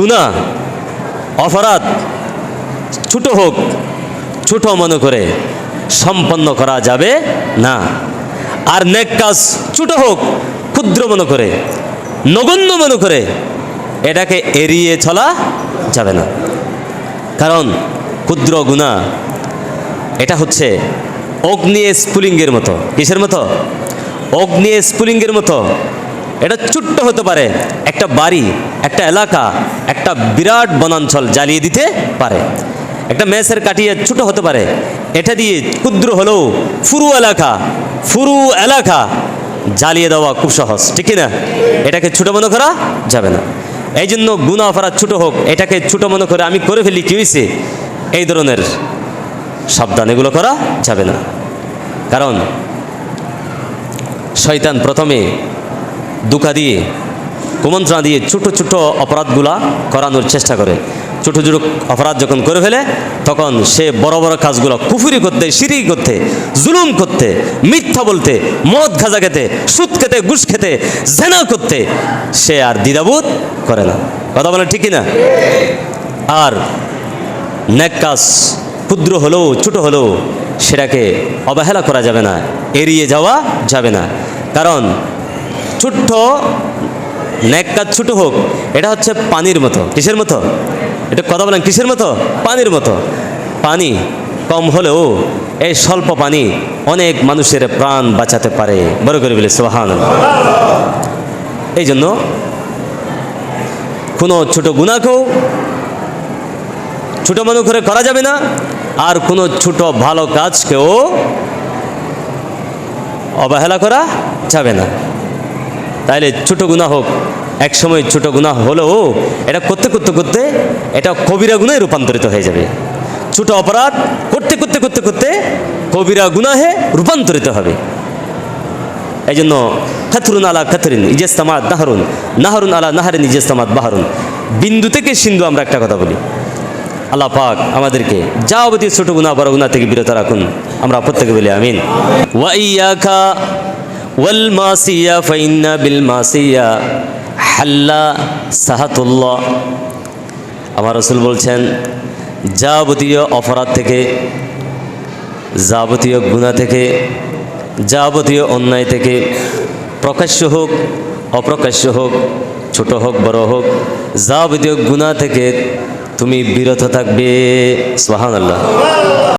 গুনাহ অপরাধ ছোট হোক ছোট মনে করে সম্পন্ন করা যাবে না। আর নেক কাজ ছোট হোক ক্ষুদ্র মনে করে নগণ্য মনে করে এটাকে এড়িয়ে চলা যাবে না। কারণ ক্ষুদ্র গুনাহ এটা হচ্ছে অগ্নি স্ফুলিঙ্গের মতো। কিসের মতো? অগ্নি স্ফুলিঙ্গের মতো। এটা ছোট্ট হতে পারে, একটা বাড়ি, একটা এলাকা, একটা বিরাট বনাঞ্চল জ্বালিয়ে দিতে পারে। একটা মেসের কাঠিয়ে ছোট হতে পারে, এটা দিয়ে ক্ষুদ্র হলেও পুরো এলাকা জ্বালিয়ে দেওয়া খুব সহজ, ঠিক না? এটাকে ছোট মনে করা যাবে না। এই জন্য গুনাহ অপরাধ ছোট হোক এটাকে ছোট মনে করে আমি করে ফেলি, কি হয়েছে, এই ধরনের সাবধান, এগুলো করা যাবে না। কারণ শয়তান প্রথমে ধোঁকা দিয়ে কুমন্ত্রণা দিয়ে ছোট ছোট অপরাধগুলা করানোর চেষ্টা করে। ছোট ছোট অপরাধ যখন করে ফেলে তখন সে বড় বড় কাজগুলো কুফরি করতে, শিরক করতে, জুলুম করতে, মিথ্যা বলতে, মদ গাঁজা খেতে, সুদ খেতে, ঘুষ খেতে, জেনা করতে সে আর দ্বিধাবোধ করে না। কথা বলে ঠিক না? আর নেক কাজ ক্ষুদ্র হলেও ছোট হলেও সেটাকে অবহেলা করা যাবে না, এড়িয়ে যাওয়া যাবে না। কারণ ছোট্ট নেক কাজ ছোট হোক এটা হচ্ছে পানির মতো। কিসের মতো? এটা কথা বলেন, কিসের মতো? পানির মতো। পানি কম হলেও এই স্বল্প পানি অনেক মানুষের প্রাণ বাঁচাতে পারে। বড় করে বলে সুবহানাল্লাহ। এই জন্য কোনো ছোট গুনাহকেও ছোট মনে করে করা যাবে না, আর কোনো ছোট ভালো কাজকেও অবহেলা করা যাবে না। তাইলে ছোট গুনাহ হোক, এক সময় ছোট গুনাহ হলেও এটা করতে করতে করতে এটা কবিরা গুনাহে রূপান্তরিত হয়ে যাবে। ছোট অপরাধ করতে করতে করতে করতে কবিরা গুনাহে রূপান্তরিত হবে। এই জন্য খাতরুন আলা খাতরিন ইজেস্তামাত নাহরুন, নাহরুন আলা নাহারিন ইজেস্তামাত বাহারুন। বিন্দু থেকে সিন্ধু আমরা একটা কথা বলি। আল্লাহ পাক আমাদেরকে যাবতীয় ছোট গুনাহ বড় গুনাহ থেকে বিরত রাখুন। আমরা প্রত্যেকে বলি আমিন। ওয়া ইয়াকা ওয়াল মাসিয়া ফাইন্না বিল মাসিয়া হাল্লা সাহাতুল্লাহ। আমার রাসূল বলছেন যাবতীয় অপরাধ থেকে, যাবতীয় গুনাহ থেকে, যাবতীয় অন্যায় থেকে, প্রকাশ্য হোক অপ্রকাশ্য হোক, ছোট হোক বড় হোক, যাবতীয় গুনাহ থেকে তুমি বিরত থাকবে। সুবহানাল্লাহ।